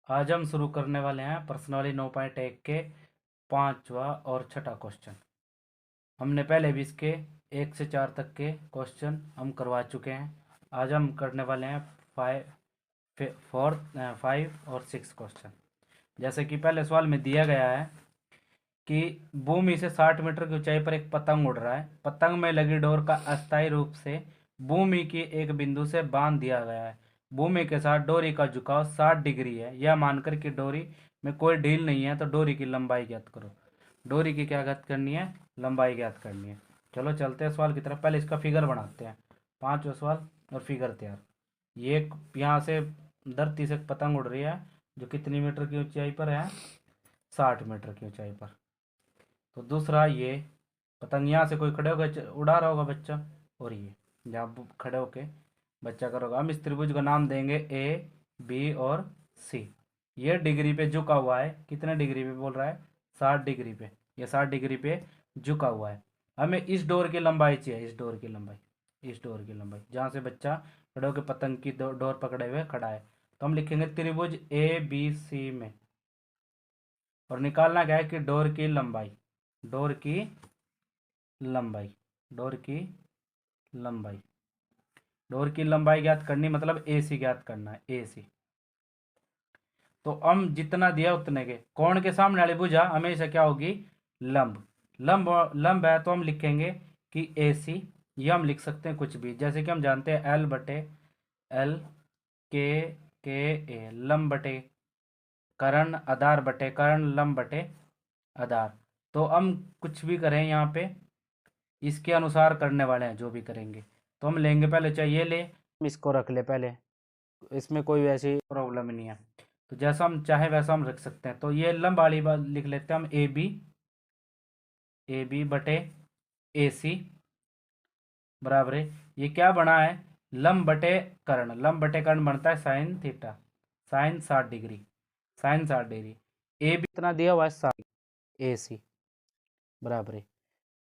आज हम शुरू करने वाले हैं प्रश्नावली 9.1 के पांचवा और छठा क्वेश्चन। हमने पहले भी इसके 1 से 4 तक के क्वेश्चन हम करवा चुके हैं। आज हम करने वाले हैं 5 और 6 क्वेश्चन। जैसे कि पहले सवाल में दिया गया है कि भूमि से 60 मीटर की ऊंचाई पर एक पतंग उड़ रहा है। पतंग में लगी डोर का अस्थायी रूप से भूमि की एक बिंदु से बांध दिया गया है। भूमि के साथ डोरी का झुकाव 60 डिग्री है। यह मानकर कि डोरी में कोई ढील नहीं है तो डोरी की लंबाई ज्ञात करो। डोरी की क्या ज्ञात करनी है? लंबाई ज्ञात करनी है। चलो चलते हैं सवाल की तरफ। पहले इसका फिगर बनाते हैं। पांचवा सवाल और फिगर तैयार। ये यहाँ से धरती से पतंग उड़ रही है जो कितनी मीटर की ऊंचाई पर है? 60 मीटर की ऊंचाई पर। तो दूसरा, ये पतंग यहाँ से कोई खड़े होकर उड़ा रहा होगा बच्चा, और ये जहाँ खड़े होके बच्चा करोगा। हम इस त्रिभुज का नाम देंगे ए, बी और सी। ये डिग्री पे झुका हुआ है। कितने डिग्री पे बोल रहा है? 60 डिग्री पे। ये 60 डिग्री पे झुका हुआ है। हमें इस डोर की लंबाई चाहिए। इस डोर की लंबाई, इस डोर की लंबाई जहाँ से बच्चा खड़े होकर पतंग की डोर पकड़े हुए खड़ा है। तो हम लिखेंगे त्रिभुज ए बी सी में, और निकालना क्या है कि डोर की लंबाई, डोर की लंबाई, डोर की लंबाई, डोर की लंबाई ज्ञात करनी, मतलब ए सी ज्ञात करना है। ए सी तो हम जितना दिया उतने के, कोण के सामने वाली भुजा हमेशा क्या होगी? लंब। लंब लंब है तो हम लिखेंगे कि ए सी। ये हम लिख सकते हैं कुछ भी, जैसे कि हम जानते हैं एल बटे एल, के ए लंब बटे कर्ण, आधार बटे कर्ण, लंब बटे आधार। तो हम कुछ भी करें यहाँ पे इसके अनुसार करने वाले हैं। जो भी करेंगे तो हम लेंगे, पहले चाहिए ले, हम इसको रख ले पहले। इसमें कोई वैसी प्रॉब्लम नहीं है। तो जैसा हम चाहे वैसा हम रख सकते हैं। तो ये लंब वाली बात लिख लेते हैं हम, ए बी बटे ए सी बराबर है। ये क्या बना है? लंब बटे कर्ण। लंब बटे कर्ण बनता है sine theta, sine 60 degree, sine 60 degree. A B इतना दिया हुआ है 60, ए सी बराबर है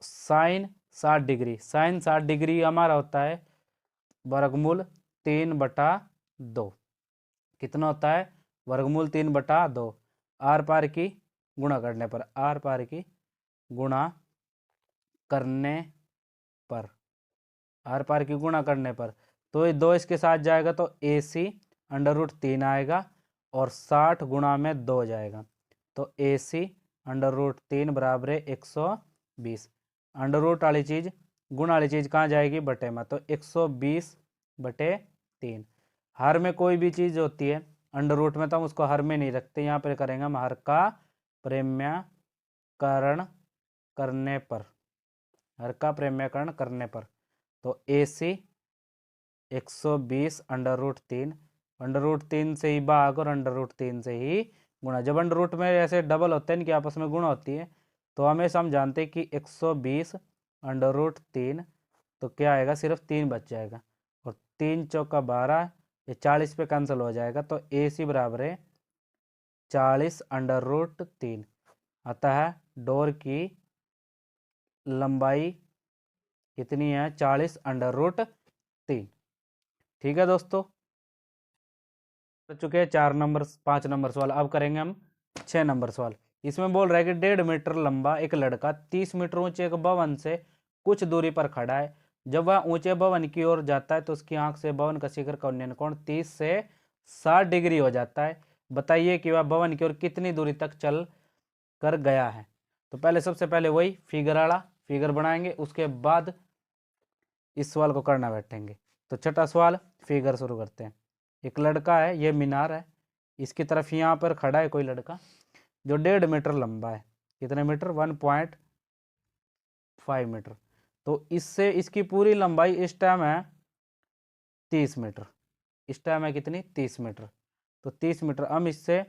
साइन 60 डिग्री। साइन 60 डिग्री हमारा होता है वर्गमूल 3/2। कितना होता है? वर्गमूल 3/2। आर पार की गुणा करने पर, आर पार की गुणा करने पर, आर पार की गुणा करने पर, तो ये 2 इसके साथ जाएगा तो ए सी √3 आएगा, और 60 गुणा में 2 जाएगा तो ए सी √3 बराबर है 120। अंडर रूट वाली चीज़ गुणा वाली चीज़ कहाँ जाएगी? बटे में। तो 120/3। हर में कोई भी चीज़ होती है अंडर रूट में तो हम उसको हर में नहीं रखते। यहाँ पर करेंगे हम हर का प्रमेयकरण करने पर, हर का प्रमेयकरण करने पर। तो ए सी 120/3, √3 से ही भाग और √3 से ही गुणा। जब अंडर रूट में ऐसे डबल होते हैं, इनकी आपस में गुणा होती है, तो हमेशा हम जानते हैं कि 120/3, तो क्या आएगा? सिर्फ 3 बच जाएगा, और 3 चौका 12, ये 40 पे कैंसिल हो जाएगा। तो ए सी बराबर है 40/3। अतः डोर की लंबाई कितनी है? 40/3। ठीक है दोस्तों, कर चुके हैं 4 नंबर 5 नंबर सवाल। अब करेंगे हम 6 नंबर सवाल। इसमें बोल रहा है कि 1.5 मीटर लंबा एक लड़का 30 मीटर ऊंचे एक भवन से कुछ दूरी पर खड़ा है। जब वह ऊंचे भवन की ओर जाता है तो उसकी आंख से भवन का शिखर का उन्नयन कोण 30 से 60 डिग्री हो जाता है। बताइए कि वह भवन की ओर कितनी दूरी तक चल कर गया है। तो पहले सबसे पहले वही फिगर वाला फिगर बनाएंगे, उसके बाद इस सवाल को करना बैठेंगे। तो छठा सवाल, फिगर शुरू करते हैं। एक लड़का है, ये मीनार है, इसकी तरफ यहाँ पर खड़ा है कोई लड़का जो 1.5 मीटर लंबा है। कितने मीटर? 1.5 मीटर। तो इससे इसकी पूरी लंबाई इस टाइम है 30 मीटर। इस टाइम है कितनी? 30 मीटर। तो 30 मीटर हम इससे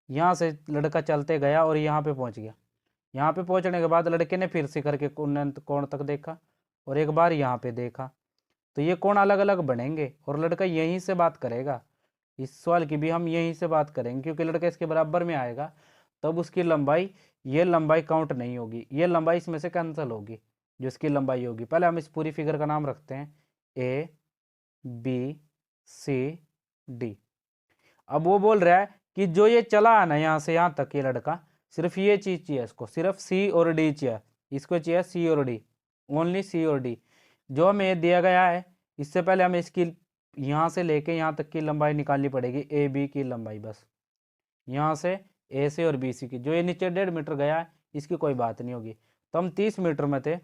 यहाँ से लड़का चलते गया और यहाँ पे पहुँच गया। यहाँ पे पहुँचने के बाद लड़के ने फिर शिखर के कोण तक देखा और एक बार यहाँ पे देखा, तो ये कोण अलग अलग बनेंगे और लड़का यहीं से बात करेगा। इस सवाल की भी हम यहीं से बात करेंगे, क्योंकि लड़का इसके बराबर में आएगा, तब उसकी लंबाई, ये लंबाई काउंट नहीं होगी, ये लंबाई इसमें से कैंसिल होगी जो इसकी लंबाई होगी। पहले हम इस पूरी फिगर का नाम रखते हैं ए बी सी डी। अब वो बोल रहा है कि जो ये चला है ना यहाँ से यहाँ तक, ये लड़का, सिर्फ ये चीज चाहिए इसको, सिर्फ सी और डी चाहिए, इसको चाहिए सी और डी, ओनली सी और डी। जो हमें ये दिया गया है, इससे पहले हमें इसकी यहाँ से लेके यहाँ तक की लंबाई निकालनी पड़ेगी, ए बी की लंबाई, बस यहाँ से ए से और बी सी की। जो ये नीचे 1.5 मीटर गया है, इसकी कोई बात नहीं होगी। तो हम 30 मीटर में थे,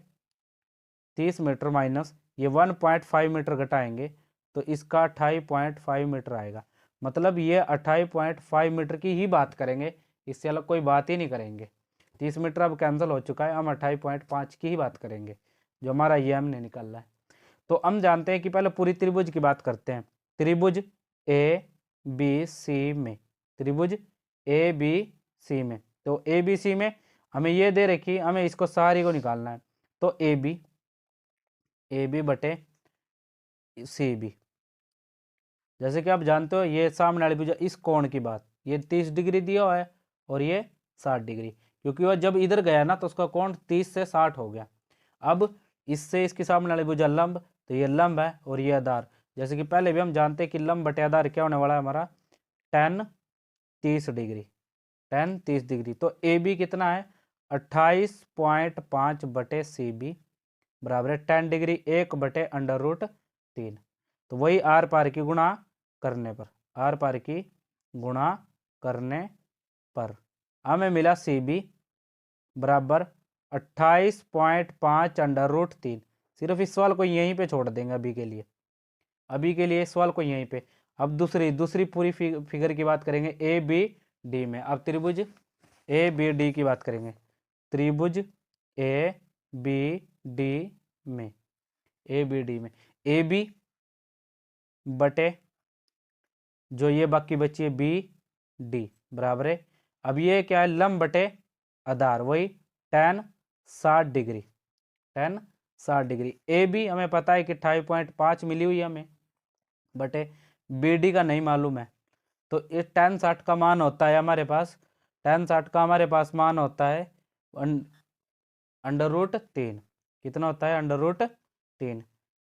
30 मीटर माइनस ये 1.5 मीटर घटाएंगे तो इसका 28.5 मीटर आएगा। मतलब ये 28.5 मीटर की ही बात करेंगे, इससे अलग कोई बात ही नहीं करेंगे। 30 मीटर अब कैंसिल हो चुका है, हम 28.5 की ही बात करेंगे, जो हमारा ये हमने निकाला है। तो हम जानते हैं कि पहले पूरी त्रिभुज की बात करते हैं। त्रिभुज ए बी सी में, त्रिभुज ए बी सी में, तो ए बी सी में हमें ये दे रखी, हमें इसको सारी को निकालना है। तो ए बी बटे सी बी, जैसे कि आप जानते हो ये सामने वाली भुजा, इस कोण की बात, ये 30 डिग्री दिया हुआ है और ये 60 डिग्री, क्योंकि वह जब इधर गया ना तो उसका कोण 30 से 60 हो गया। अब इससे इसकी सामने वाली भुजा लंब, तो ये लंब है और ये आधार। जैसे कि पहले भी हम जानते हैं कि लंब बटे आधार क्या होने वाला है हमारा, tan 30 डिग्री, tan 30 डिग्री। तो ए बी कितना है, 28.5 बटे सी बी बराबर है tan डिग्री 1 बटे √3। तो वही आर पार की गुणा करने पर, आर पार की गुणा करने पर हमें मिला सी बी बराबर 28.5 √3। सिर्फ इस सवाल को यहीं पे छोड़ देंगे अभी के लिए, अभी के लिए इस सवाल को यहीं पे। अब दूसरी पूरी फिगर की बात करेंगे ए बी डी में। अब त्रिभुज ए बी डी की बात करेंगे, त्रिभुज ए बी डी में, ए बी डी में ए बी बटे जो ये बाकी बची है बी डी बराबर है, अब ये क्या है, लंब बटे आधार, वही tan 60 degree, tan 60 degree. A B हमें पता है कि 28.5 मिली हुई है हमें, बटे बी डी का नहीं मालूम है। तो ये tan 60 का मान होता है हमारे पास, tan 60 का हमारे पास मान होता है √3। कितना होता है, √3,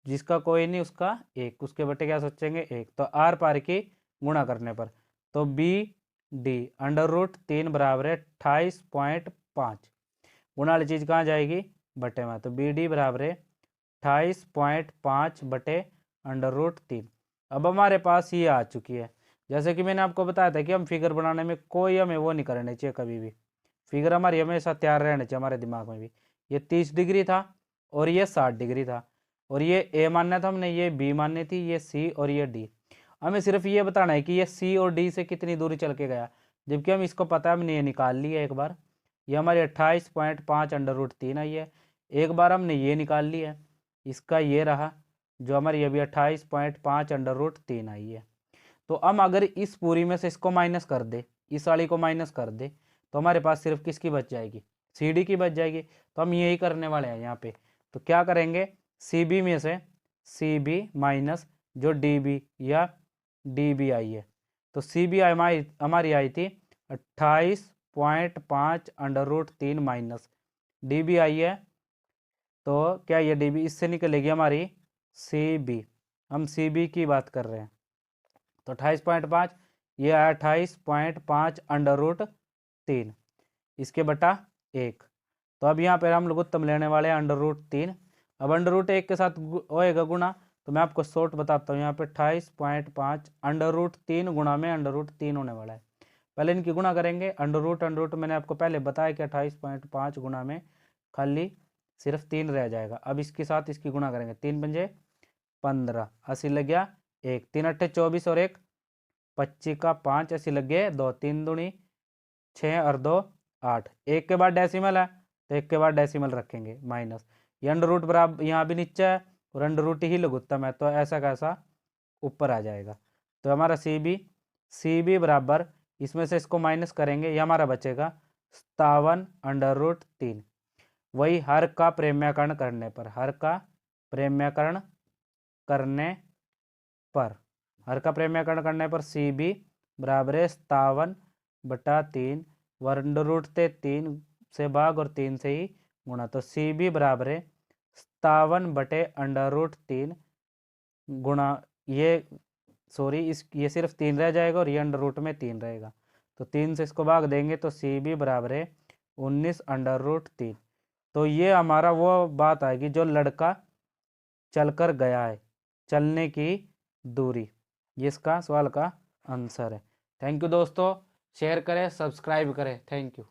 जिसका कोई नहीं उसका 1, उसके बटे क्या सोचेंगे 1। तो आर पार की गुणा करने पर, तो बी डी √3 बराबर है 28.5, गुणा वाली चीज़ कहाँ जाएगी, बटे में, तो बी डी बराबर है 28.5 बटे √3। अब हमारे पास ये आ चुकी है। जैसे कि मैंने आपको बताया था कि हम फिगर बनाने में कोई हमें वो नहीं करना चाहिए, कभी भी फिगर हमारी हमेशा तैयार रहना चाहिए हमारे दिमाग में भी। ये 30 डिग्री था और ये 60 डिग्री था, और ये ए मानना था हमने, ये बी माननी थी, ये सी और ये डी। हमें सिर्फ ये बताना है कि ये सी और डी से कितनी दूरी चल के गया, जबकि हम इसको पता है, हमने ये निकाल लिया एक बार, ये हमारी 28.5 √3 आई है। एक बार हमने ये निकाल लिया है, इसका ये रहा जो हमारी अभी 28.5 √3 आई है। तो हम अगर इस पूरी में से इसको माइनस कर दे, इस वाली को माइनस कर दे, तो हमारे पास सिर्फ किसकी बच जाएगी, सी डी की बच जाएगी। तो हम यही करने वाले हैं यहाँ पे। तो क्या करेंगे, सी बी में से सी बी माइनस जो डी बी या डी बी आई है, तो सी बी हमारी आई थी 28.5 √3 माइनस डी बी आई है, तो क्या ये डी बी इससे निकलेगी हमारी सी बी, हम सी बी की बात कर रहे हैं। तो 28.5, ये आया 28.5 √3, इसके बटा 1। तो अब यहाँ पर हम लघुत्तम लेने वाले हैं √3। अब √1 के साथ होएगा गुणा, तो मैं आपको शॉर्ट बताता हूँ, यहाँ पे 28.5 √3 गुणा में √3 होने वाला है। पहले इनकी गुणा करेंगे, अंडर रूट मैंने आपको पहले बताया कि 28.5 गुणा में खाली सिर्फ 3 रह जाएगा। अब इसके साथ इसकी गुणा करेंगे, 3 पंजे 15, 80 लग गया 1, 3 अट्ठे 24 और 1 25 का 5, 80 लग गए 2, 3 दूनी 6 और 2 8। 1 के बाद डेसिमल है तो 1 के बाद डेसिमल रखेंगे माइनस, ये अंडर रूट बराबर यहाँ भी नीचे है और अंडर रूट ही लघुत्तम है, तो ऐसा कैसा ऊपर आ जाएगा। तो हमारा सी बी बराबर, इसमें से इसको माइनस करेंगे, ये हमारा बचेगा 57 √3। वही हर का प्रेम्याकरण करने पर, हर का प्रेम्याकरण करने पर, हर का प्रेम्याकरण करने पर सी बी बराबर है 57/3, अंडर रूट से 3 से भाग और 3 से ही गुणा, तो सी बी बराबर है 57/√3 गुणा ये, सॉरी इस ये सिर्फ 3 रह जाएगा और ये अंडर रूट में 3 रहेगा, तो 3 से इसको भाग देंगे तो सी बी बराबर है 19√3। तो ये हमारा वो बात आएगी जो लड़का चलकर गया है, चलने की दूरी। ये इसका सवाल का आंसर है। थैंक यू दोस्तों, शेयर करें, सब्सक्राइब करें। Thank you.